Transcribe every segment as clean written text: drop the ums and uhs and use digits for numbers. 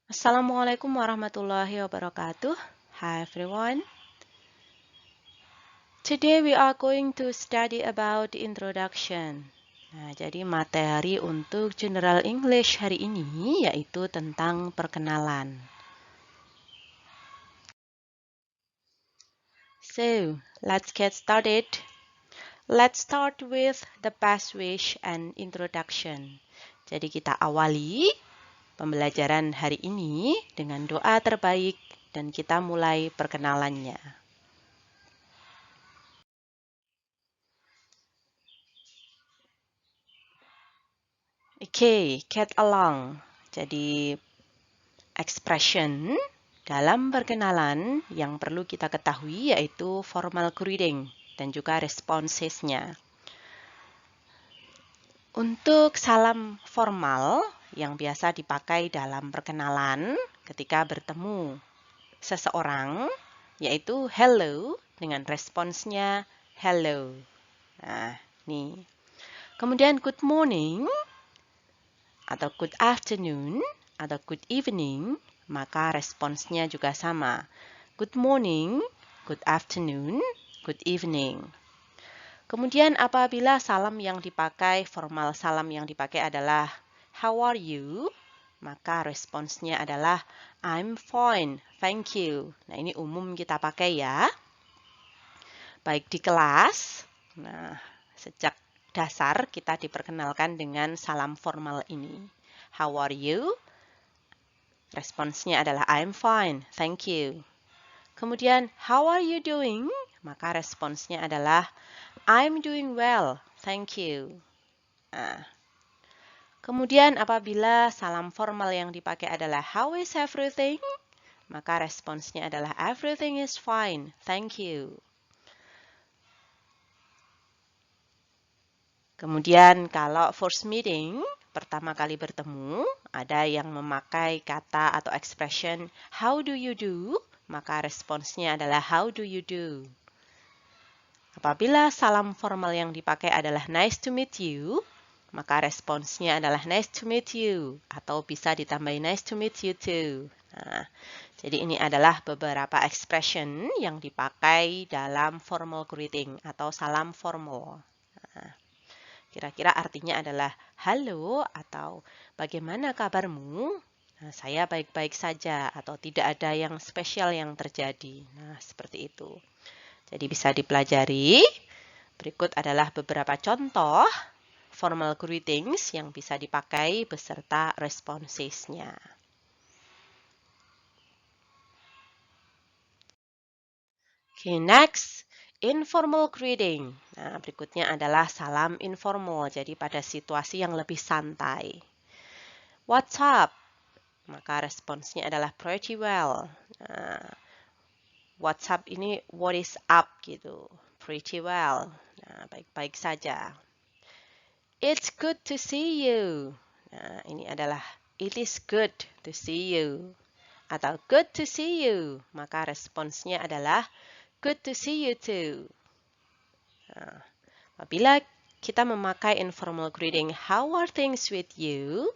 Assalamualaikum warahmatullahi wabarakatuh. Hi everyone. Today we are going to study about introduction. Nah, jadi materi untuk General English hari ini yaitu tentang perkenalan. So, let's get started. Let's start with the best wish and introduction. Jadi kita awali pembelajaran hari ini dengan doa terbaik dan kita mulai perkenalannya. Oke, get along. Jadi expression dalam perkenalan yang perlu kita ketahui yaitu formal greeting dan juga responsesnya. Untuk salam formal yang biasa dipakai dalam perkenalan ketika bertemu seseorang yaitu hello dengan responsnya hello. Nah, nih. Kemudian good morning atau good afternoon atau good evening, maka responsnya juga sama. Good morning, good afternoon, good evening. Kemudian apabila salam yang dipakai, formal salam yang dipakai adalah how are you? Maka responsnya adalah I'm fine, thank you. Nah, ini umum kita pakai ya. Baik di kelas, nah sejak dasar kita diperkenalkan dengan salam formal ini. How are you? Responsnya adalah I'm fine, thank you. Kemudian, how are you doing? Maka responsnya adalah I'm doing well, thank you. Nah, kemudian apabila salam formal yang dipakai adalah how is everything? Maka responsnya adalah everything is fine, thank you. Kemudian kalau first meeting, pertama kali bertemu, ada yang memakai kata atau expression how do you do? Maka responsnya adalah how do you do? Apabila salam formal yang dipakai adalah nice to meet you, maka responsnya adalah nice to meet you atau bisa ditambahin nice to meet you too. Nah, jadi ini adalah beberapa expression yang dipakai dalam formal greeting atau salam formal. Nah, kira-kira artinya adalah halo atau bagaimana kabarmu? Nah, saya baik-baik saja atau tidak ada yang spesial yang terjadi. Nah, seperti itu. Jadi bisa dipelajari. Berikut adalah beberapa contoh formal greetings yang bisa dipakai beserta responsesnya. Okay, next. Informal greeting. Nah, berikutnya adalah salam informal. Jadi pada situasi yang lebih santai. What's up? Maka responsnya adalah pretty well. Nah, what's up ini what is up gitu. Pretty well. Nah, baik-baik saja. It's good to see you. Nah, ini adalah it is good to see you. Atau good to see you. Maka responsnya adalah good to see you too. Nah, apabila kita memakai informal greeting, how are things with you?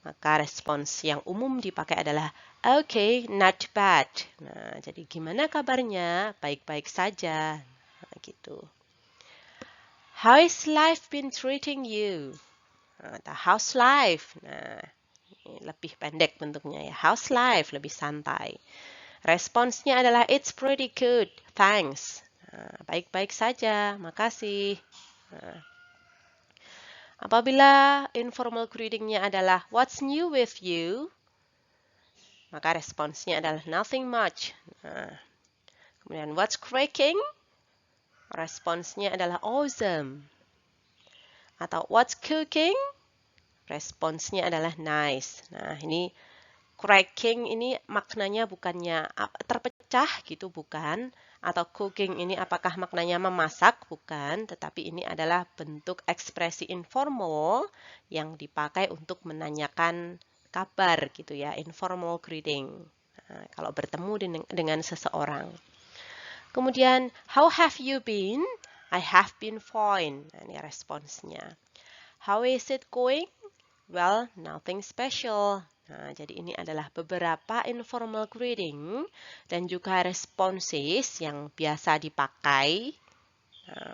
Maka respons yang umum dipakai adalah okay, not bad. Nah, jadi gimana kabarnya? Baik-baik saja. Nah, gitu. How is life been treating you? Nah, how's life? Nah, ini lebih pendek bentuknya ya. How's life? Lebih santai. Responsnya adalah it's pretty good, thanks. Nah, baik-baik saja, makasih. Nah, apabila informal greeting-nya adalah what's new with you? Maka responsnya adalah nothing much. Nah, kemudian what's cracking? Responsnya adalah awesome. Atau what's cooking? Responsnya adalah nice. Nah, ini cracking ini maknanya bukannya terpecah gitu, bukan. Atau cooking ini apakah maknanya memasak? Bukan. Tetapi ini adalah bentuk ekspresi informal yang dipakai untuk menanyakan kabar gitu ya. Informal greeting. Nah, kalau bertemu dengan seseorang. Kemudian, how have you been? I have been fine. Nah, ini responsnya. How is it going? Well, nothing special. Nah, jadi ini adalah beberapa informal greeting dan juga responses yang biasa dipakai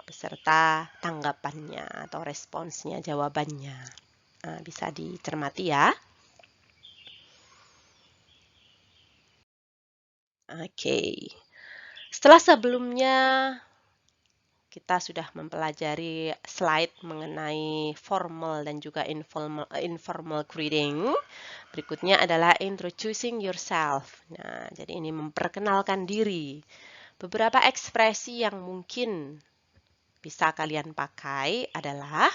beserta tanggapannya atau responsnya, jawabannya. Nah, bisa dicermati ya. Oke. Setelah sebelumnya kita sudah mempelajari slide mengenai formal dan juga informal greeting. Berikutnya adalah introducing yourself. Nah, jadi ini memperkenalkan diri. Beberapa ekspresi yang mungkin bisa kalian pakai adalah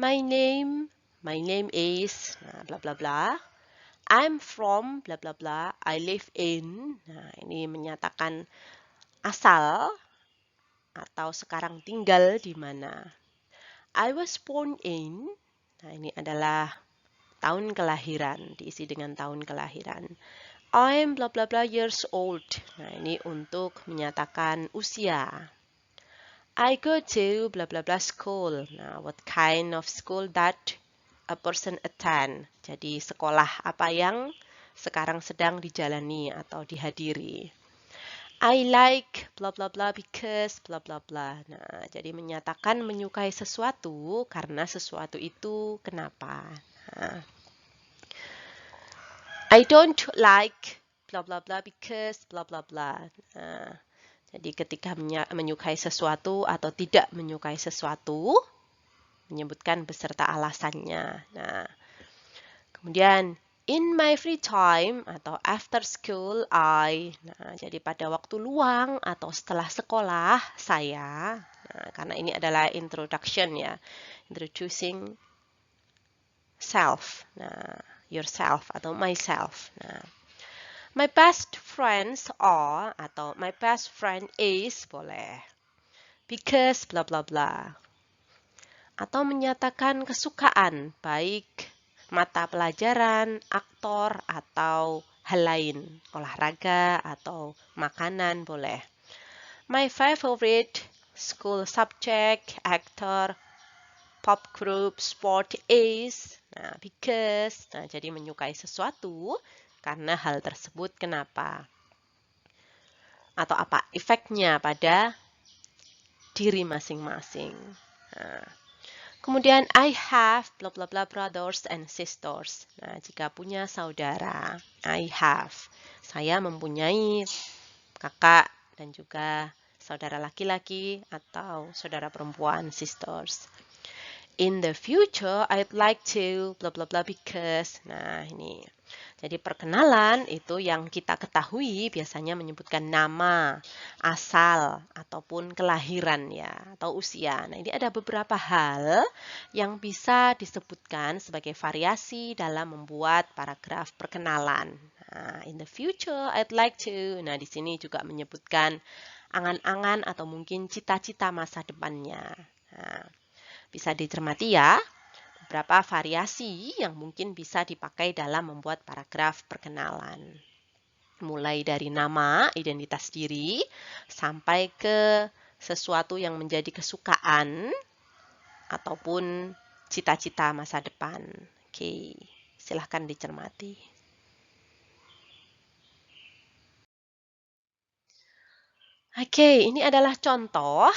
my name is, nah, bla bla bla. I'm from, bla bla bla. I live in. Nah, ini menyatakan asal atau sekarang tinggal di mana. I was born in. Nah, ini adalah tahun kelahiran, diisi dengan tahun kelahiran. I'm bla bla bla years old. Nah, ini untuk menyatakan usia. I go to bla bla bla school. Nah, what kind of school that a person attend. Jadi sekolah apa yang sekarang sedang dijalani atau dihadiri. I like bla bla bla because bla bla bla. Nah, jadi menyatakan menyukai sesuatu karena sesuatu itu kenapa. Nah, I don't like bla bla bla because bla bla bla. Nah, jadi ketika menyukai sesuatu atau tidak menyukai sesuatu, menyebutkan beserta alasannya. Nah, kemudian in my free time atau after school nah, jadi pada waktu luang atau setelah sekolah saya, nah, karena ini adalah introduction ya, introducing self, nah, yourself atau myself. Nah, my best friends are atau my best friend is boleh. Because bla bla bla. Atau menyatakan kesukaan baik mata pelajaran, aktor atau hal lain, olahraga atau makanan boleh. My favorite school subject, actor, pop group, sport is. Nah, because. Nah, jadi menyukai sesuatu karena hal tersebut kenapa? Atau apa efeknya pada diri masing-masing. Nah, kemudian I have bla bla bla brothers and sisters. Nah, jika punya saudara, I have. Saya mempunyai kakak dan juga saudara laki-laki atau saudara perempuan, sisters. In the future, I'd like to bla bla bla because. Nah, ini. Jadi perkenalan itu yang kita ketahui biasanya menyebutkan nama, asal, ataupun kelahiran ya, atau usia. Nah, ini ada beberapa hal yang bisa disebutkan sebagai variasi dalam membuat paragraf perkenalan. Nah, in the future, I'd like to. Nah, di sini juga menyebutkan angan-angan atau mungkin cita-cita masa depannya. Nah, bisa dicermati ya, beberapa variasi yang mungkin bisa dipakai dalam membuat paragraf perkenalan. Mulai dari nama, identitas diri, sampai ke sesuatu yang menjadi kesukaan ataupun cita-cita masa depan. Oke, silahkan dicermati. Oke, ini adalah contoh.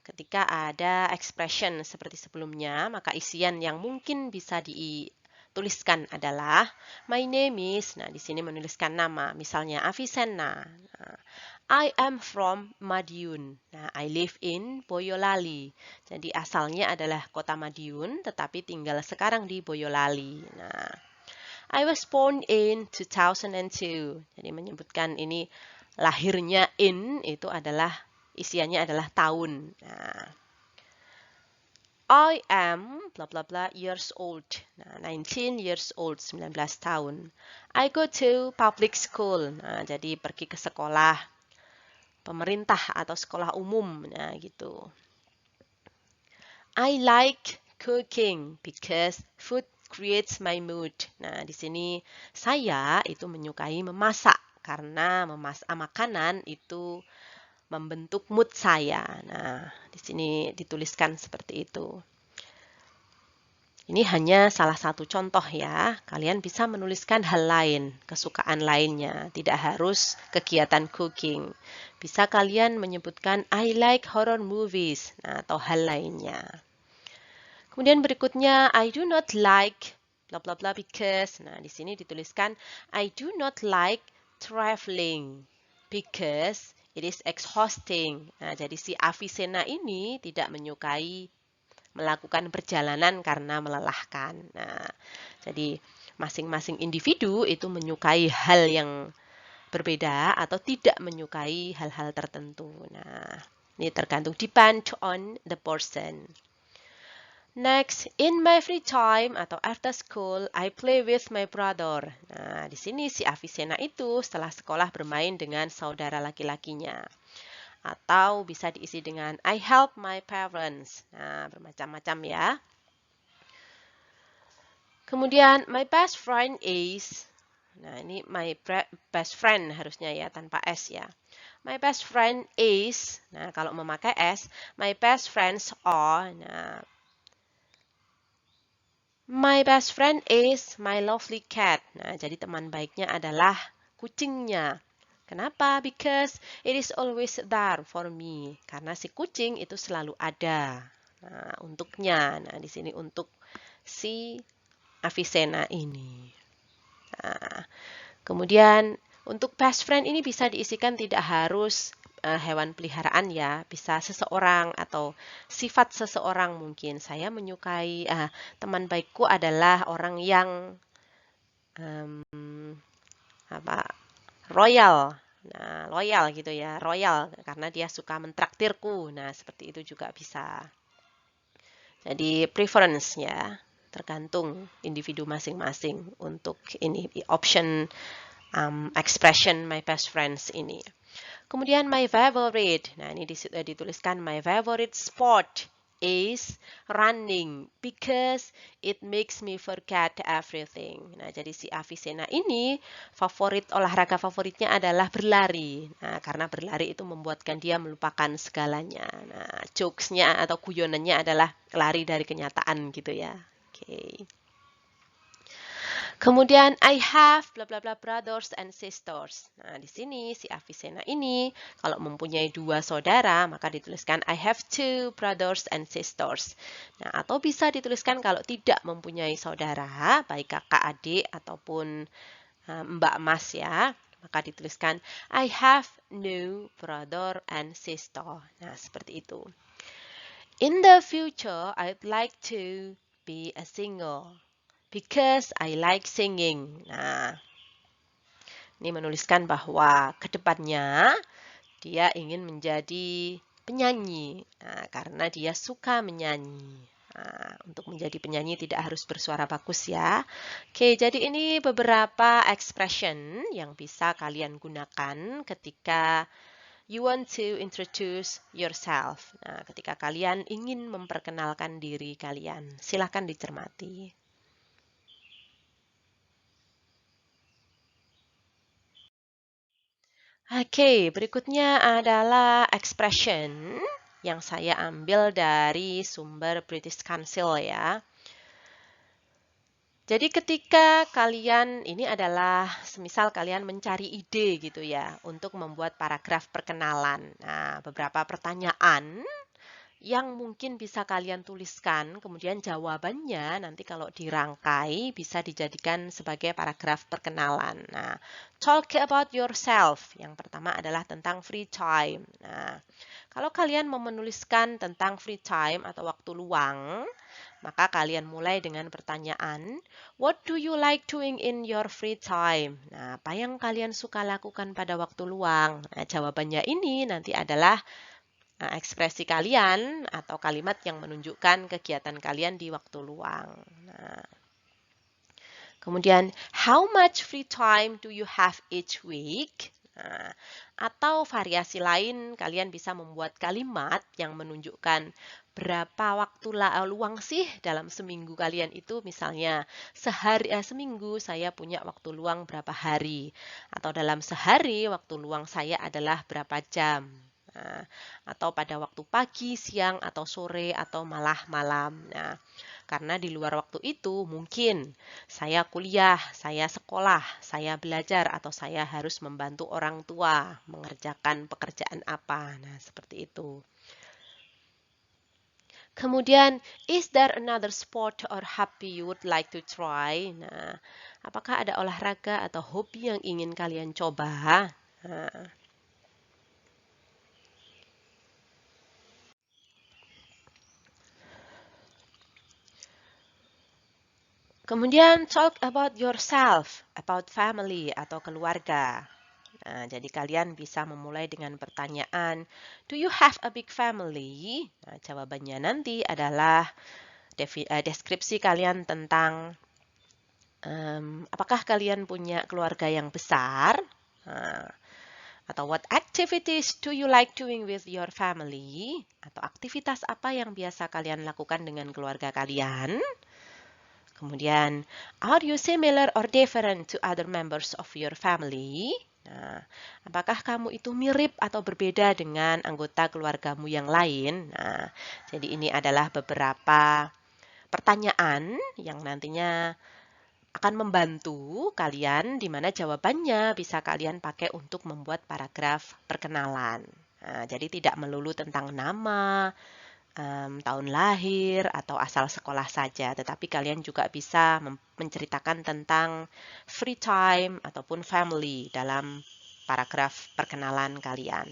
Ketika ada expression seperti sebelumnya, maka isian yang mungkin bisa dituliskan adalah my name is. Nah, di sini menuliskan nama, misalnya Avicenna. Nah, I am from Madiun. Nah, I live in Boyolali. Jadi asalnya adalah kota Madiun, tetapi tinggal sekarang di Boyolali. Nah, I was born in 2002. Jadi menyebutkan ini lahirnya in itu adalah isiannya adalah tahun. Nah, I am bla bla bla years old. Nah, 19 years old, 19 tahun. I go to public school. Nah, jadi pergi ke sekolah pemerintah atau sekolah umum. Nah, gitu. I like cooking because food creates my mood. Nah, di sini saya itu menyukai memasak karena makanan itu membentuk mood saya. Nah, di sini dituliskan seperti itu. Ini hanya salah satu contoh ya. Kalian bisa menuliskan hal lain, kesukaan lainnya. Tidak harus kegiatan cooking. Bisa kalian menyebutkan I like horror movies, nah, atau hal lainnya. Kemudian berikutnya I do not like bla bla bla because. Nah, di sini dituliskan I do not like traveling because it is exhausting. Nah, jadi si Avicenna ini tidak menyukai melakukan perjalanan karena melelahkan. Nah, jadi masing-masing individu itu menyukai hal yang berbeda atau tidak menyukai hal-hal tertentu. Nah, ini tergantung depend on the person. Next, in my free time atau after school, I play with my brother. Nah, di sini si Avicenna itu setelah sekolah bermain dengan saudara laki-lakinya. Atau bisa diisi dengan I help my parents. Nah, bermacam-macam ya. Kemudian my best friend is. Nah, ini my best friend harusnya ya tanpa S ya. My best friend is. Nah, kalau memakai S, my best friends are. Nah, my best friend is my lovely cat. Nah, jadi teman baiknya adalah kucingnya. Kenapa? Because it is always there for me. Karena si kucing itu selalu ada. Nah, untuknya. Nah, di sini untuk si Avicenna ini. Nah, kemudian untuk best friend ini bisa diisikan tidak harus hewan peliharaan ya. Bisa seseorang atau sifat seseorang mungkin. Saya menyukai teman baikku adalah orang yang royal. Nah, loyal gitu ya, royal karena dia suka mentraktirku. Nah, seperti itu juga bisa. Jadi preference ya, tergantung individu masing-masing untuk ini option expression my best friends ini. Kemudian my favorite. Nah, ini dituliskan my favorite sport is running because it makes me forget everything. Nah, jadi si Avicenna ini olahraga favoritnya adalah berlari. Nah, karena berlari itu membuatkan dia melupakan segalanya. Nah, jokesnya atau guyonannya adalah lari dari kenyataan gitu ya. Oke. Kemudian I have bla bla bla brothers and sisters. Nah, di sini si Avicenna ini kalau mempunyai dua saudara, maka dituliskan I have two brothers and sisters. Nah, atau bisa dituliskan kalau tidak mempunyai saudara, baik kakak adik ataupun mbak mas ya, maka dituliskan I have no brother and sister. Nah, seperti itu. In the future, I'd like to be a singer. Because I like singing. Nah, ini menuliskan bahwa ke depannya dia ingin menjadi penyanyi. Nah, karena dia suka menyanyi. Nah, untuk menjadi penyanyi tidak harus bersuara bagus ya. Oke, jadi ini beberapa expression yang bisa kalian gunakan ketika you want to introduce yourself. Nah, ketika kalian ingin memperkenalkan diri kalian. Silahkan dicermati. Oke, berikutnya adalah expression yang saya ambil dari sumber British Council ya. Jadi ketika kalian, ini adalah semisal kalian mencari ide gitu ya, untuk membuat paragraf perkenalan. Nah, beberapa pertanyaan yang mungkin bisa kalian tuliskan, kemudian jawabannya nanti kalau dirangkai bisa dijadikan sebagai paragraf perkenalan. Nah, talk about yourself. Yang pertama adalah tentang free time. Nah, kalau kalian mau menuliskan tentang free time atau waktu luang, maka kalian mulai dengan pertanyaan, what do you like doing in your free time? Nah, apa yang kalian suka lakukan pada waktu luang? Nah, jawabannya ini nanti adalah ekspresi kalian atau kalimat yang menunjukkan kegiatan kalian di waktu luang. Nah, kemudian, how much free time do you have each week? Nah, atau variasi lain, kalian bisa membuat kalimat yang menunjukkan berapa waktu luang sih dalam seminggu kalian itu. Misalnya, seminggu saya punya waktu luang berapa hari. Atau dalam sehari, waktu luang saya adalah berapa jam. Nah, atau pada waktu pagi, siang, atau sore, atau malah malam. Nah, karena di luar waktu itu mungkin saya kuliah, saya sekolah, saya belajar, atau saya harus membantu orang tua mengerjakan pekerjaan apa. Nah, seperti itu. Kemudian, is there another sport or hobby you would like to try? Nah, apakah ada olahraga atau hobi yang ingin kalian coba? Nah, kemudian talk about yourself, about family atau keluarga. Nah, jadi kalian bisa memulai dengan pertanyaan, do you have a big family? Nah, jawabannya nanti adalah deskripsi kalian tentang apakah kalian punya keluarga yang besar? Nah, atau what activities do you like doing with your family? Atau aktivitas apa yang biasa kalian lakukan dengan keluarga kalian? Kemudian, are you similar or different to other members of your family? Nah, apakah kamu itu mirip atau berbeda dengan anggota keluargamu yang lain? Nah, jadi ini adalah beberapa pertanyaan yang nantinya akan membantu kalian di mana jawabannya bisa kalian pakai untuk membuat paragraf perkenalan. Nah, jadi tidak melulu tentang nama, tahun lahir, atau asal sekolah saja, tetapi kalian juga bisa menceritakan tentang free time ataupun family dalam paragraf perkenalan kalian.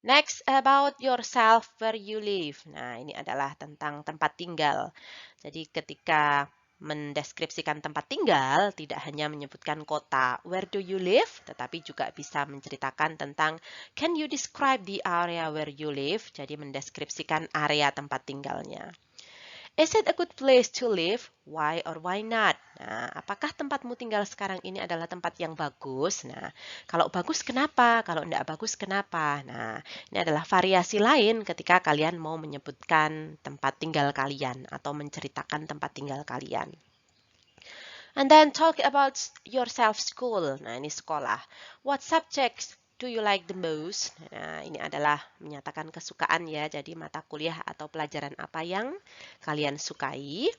Next, about yourself, where you live. Nah, ini adalah tentang tempat tinggal. Jadi ketika mendeskripsikan tempat tinggal, tidak hanya menyebutkan kota, where do you live, tetapi juga bisa menceritakan tentang, can you describe the area where you live? Jadi mendeskripsikan area tempat tinggalnya. Is it a good place to live? Why or why not? Nah, apakah tempatmu tinggal sekarang ini adalah tempat yang bagus? Nah, kalau bagus kenapa? Kalau tidak bagus kenapa? Nah, ini adalah variasi lain ketika kalian mau menyebutkan tempat tinggal kalian atau menceritakan tempat tinggal kalian. And then talk about yourself school. Nah, ini sekolah. What subjects do you like the most? Nah, ini adalah menyatakan kesukaan ya. Jadi mata kuliah atau pelajaran apa yang kalian sukai.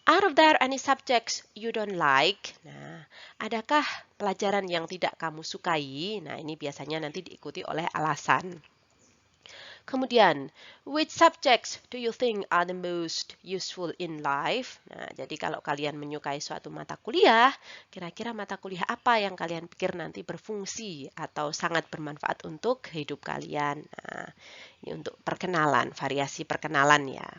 Are there any subjects you don't like? Nah, adakah pelajaran yang tidak kamu sukai? Nah, ini biasanya nanti diikuti oleh alasan. Kemudian, which subjects do you think are the most useful in life? Nah, jadi kalau kalian menyukai suatu mata kuliah, kira-kira mata kuliah apa yang kalian pikir nanti berfungsi atau sangat bermanfaat untuk hidup kalian? Nah, ini untuk perkenalan, variasi perkenalan ya.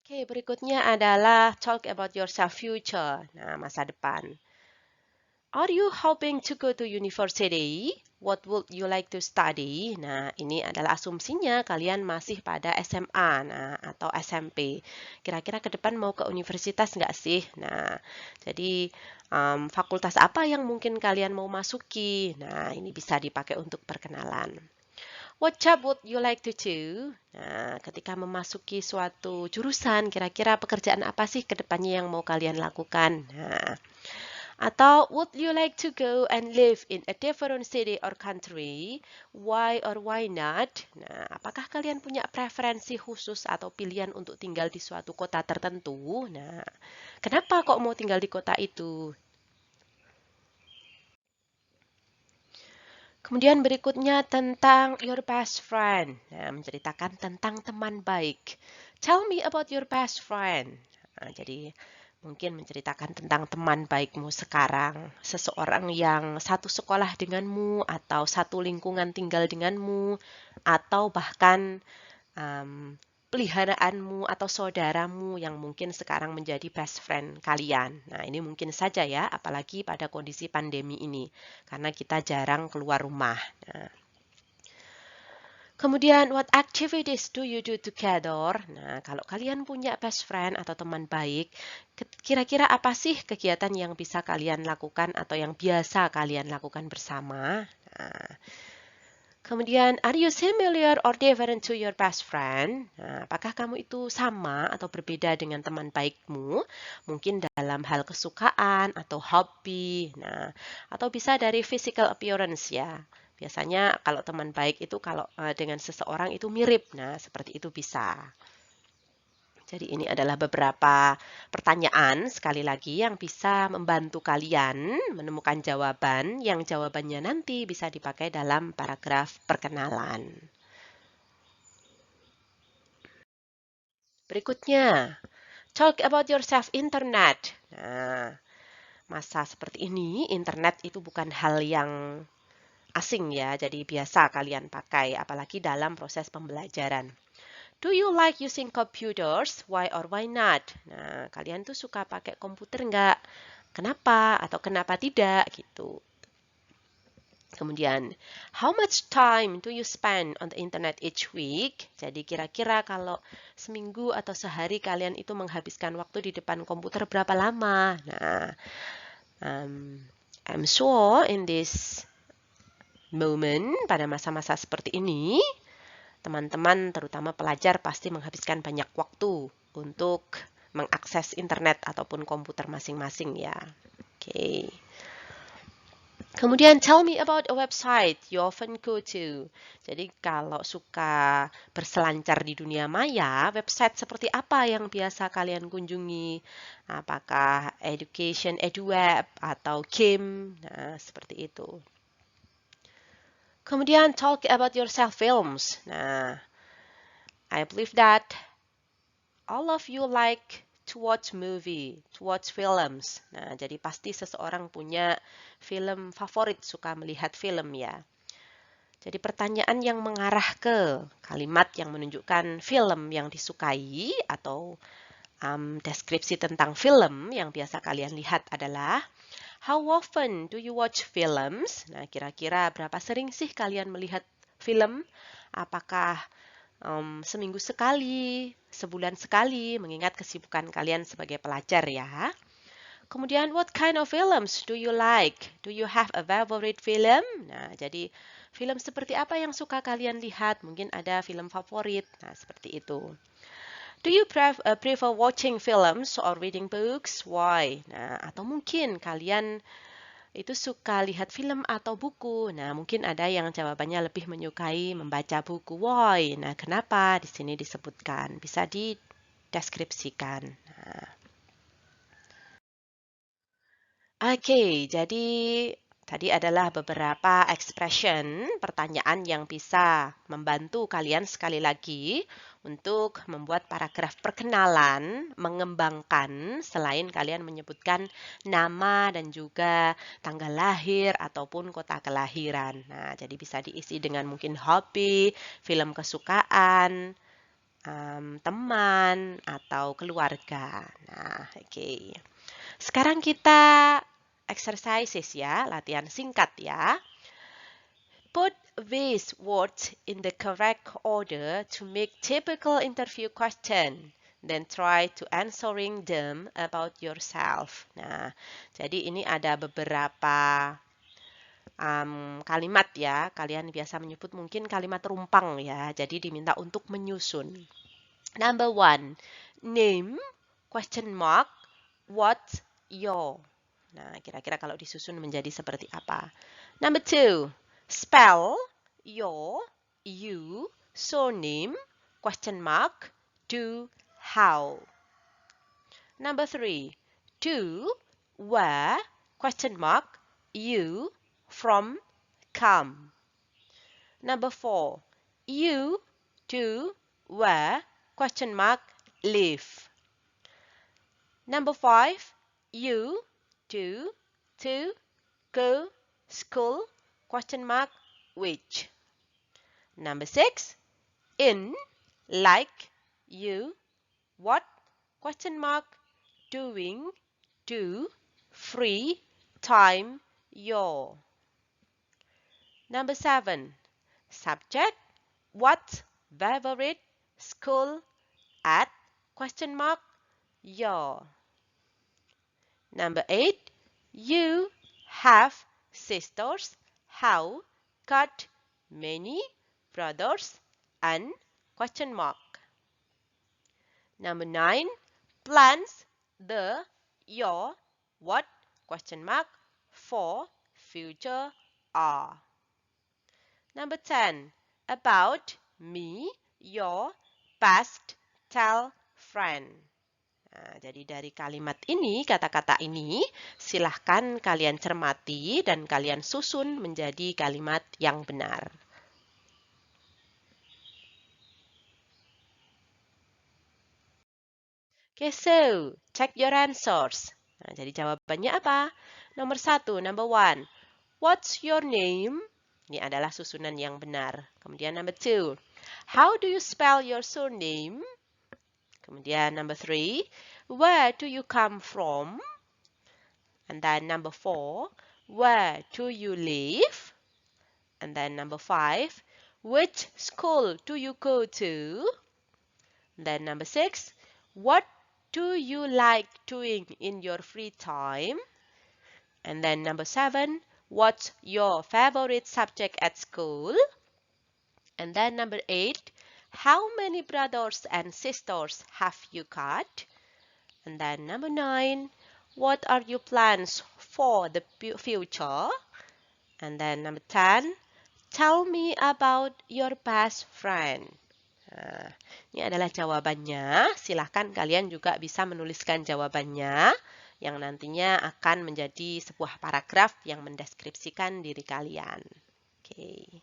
Oke, berikutnya adalah talk about yourself future. Nah, masa depan. Are you hoping to go to university? What would you like to study? Nah, ini adalah asumsinya kalian masih pada SMA atau SMP. Kira-kira ke depan mau ke universitas nggak sih? Nah, jadi fakultas apa yang mungkin kalian mau masuki? Nah, ini bisa dipakai untuk perkenalan. What job would you like to do? Nah, ketika memasuki suatu jurusan, kira-kira pekerjaan apa sih ke depannya yang mau kalian lakukan? Nah, atau would you like to go and live in a different city or country? Why or why not? Nah, apakah kalian punya preferensi khusus atau pilihan untuk tinggal di suatu kota tertentu? Nah, kenapa kok mau tinggal di kota itu? Kemudian berikutnya tentang your best friend. Nah, menceritakan tentang teman baik. Tell me about your best friend. Nah, jadi mungkin menceritakan tentang teman baikmu sekarang. Seseorang yang satu sekolah denganmu, atau satu lingkungan tinggal denganmu, atau bahkan peliharaanmu atau saudaramu yang mungkin sekarang menjadi best friend kalian. Nah, ini mungkin saja ya, apalagi pada kondisi pandemi ini, karena kita jarang keluar rumah. Nah, kemudian, what activities do you do together? Nah, kalau kalian punya best friend atau teman baik, kira-kira apa sih kegiatan yang bisa kalian lakukan atau yang biasa kalian lakukan bersama? Nah, kemudian, are you similar or different to your best friend? Nah, apakah kamu itu sama atau berbeda dengan teman baikmu? Mungkin dalam hal kesukaan atau hobi. Nah, atau bisa dari physical appearance ya. Biasanya kalau teman baik itu kalau dengan seseorang itu mirip. Nah, seperti itu bisa. Jadi ini adalah beberapa pertanyaan sekali lagi yang bisa membantu kalian menemukan jawaban yang jawabannya nanti bisa dipakai dalam paragraf perkenalan. Berikutnya, talk about yourself internet. Nah, masa seperti ini internet itu bukan hal yang asing ya, jadi biasa kalian pakai apalagi dalam proses pembelajaran. Do you like using computers? Why or why not? Nah, kalian tuh suka pakai komputer nggak? Kenapa atau kenapa tidak gitu. Kemudian, how much time do you spend on the internet each week? Jadi kira-kira kalau seminggu atau sehari kalian itu menghabiskan waktu di depan komputer berapa lama? Nah, I'm sure in this moment, pada masa-masa seperti ini, teman-teman, terutama pelajar, pasti menghabiskan banyak waktu untuk mengakses internet ataupun komputer masing-masing ya. Oke. Kemudian, tell me about a website you often go to. Jadi, kalau suka berselancar di dunia maya, website seperti apa yang biasa kalian kunjungi? Apakah education, edweb, atau game? Nah, seperti itu. Kemudian, talk about yourself films. Nah, I believe that all of you like to watch movie, to watch films. Nah, jadi pasti seseorang punya film favorit, suka melihat film ya. Jadi pertanyaan yang mengarah ke kalimat yang menunjukkan film yang disukai atau deskripsi tentang film yang biasa kalian lihat adalah how often do you watch films? Nah, kira-kira berapa sering sih kalian melihat film? Apakah seminggu sekali, sebulan sekali, mengingat kesibukan kalian sebagai pelajar ya. Kemudian, what kind of films do you like? Do you have a favorite film? Nah, jadi film seperti apa yang suka kalian lihat? Mungkin ada film favorit. Nah, seperti itu. Do you prefer watching films or reading books? Why? Nah, atau mungkin kalian itu suka lihat film atau buku. Nah, mungkin ada yang jawabannya lebih menyukai membaca buku. Why? Nah, kenapa? Di sini disebutkan. Bisa dideskripsikan. Nah. Oke, jadi tadi adalah beberapa expression, pertanyaan yang bisa membantu kalian sekali lagi untuk membuat paragraf perkenalan, mengembangkan selain kalian menyebutkan nama dan juga tanggal lahir ataupun kota kelahiran. Nah, jadi bisa diisi dengan mungkin hobi, film kesukaan, teman, atau keluarga. Nah, oke. Sekarang kita exercises ya, latihan singkat ya. Put these words in the correct order to make typical interview question. Then try to answering them about yourself. Nah, jadi ini ada beberapa kalimat ya. Kalian biasa menyebut mungkin kalimat rumpang ya. Jadi diminta untuk menyusun. Number 1, name, question mark, what's your. Nah, kira-kira kalau disusun menjadi seperti apa? Number 2, spell your, you, surname, question mark, do, how. Number 3, do, where, question mark, you, from, come. Number 4, you, do, where, question mark, live. Number 5, you, do, to, go, school, question mark, which. Number 6, in, like, you, what, question mark, doing, do, free, time, your. Number 7, subject, what, favorite, school, at, question mark, your. Number 8, you have sisters, how, got, many, brothers, and, question mark. Number 9, plans, the, your, what, question mark, for, future, are. Number 10. About me, your best tell friend. Nah, jadi dari kalimat ini, kata-kata ini, silahkan kalian cermati dan kalian susun menjadi kalimat yang benar. Okay, so check your answers. Nah, jadi jawabannya apa? Nomor 1, number 1. What's your name? Ini adalah susunan yang benar. Kemudian number 2. How do you spell your surname? Kemudian number 3. Where do you come from? And then number 4. Where do you live? And then number 5. Which school do you go to? And then number 6. What do you like doing in your free time? And then number 7. What's your favorite subject at school? And then number 8. How many brothers and sisters have you got? And then number 9. What are your plans for the future? And then number 10. Tell me about your best friend. Nah, ini adalah jawabannya. Silahkan kalian juga bisa menuliskan jawabannya yang nantinya akan menjadi sebuah paragraf yang mendeskripsikan diri kalian. Oke.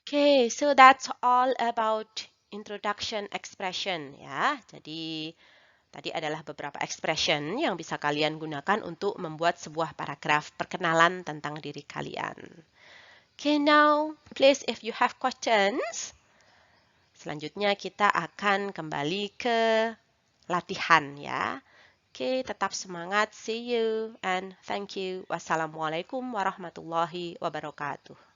Okay, so that's all about introduction expression ya. Jadi tadi adalah beberapa expression yang bisa kalian gunakan untuk membuat sebuah paragraf perkenalan tentang diri kalian. Okay, now please if you have questions. Selanjutnya kita akan kembali ke latihan ya. Okay, tetap semangat. See you and thank you. Wassalamualaikum warahmatullahi wabarakatuh.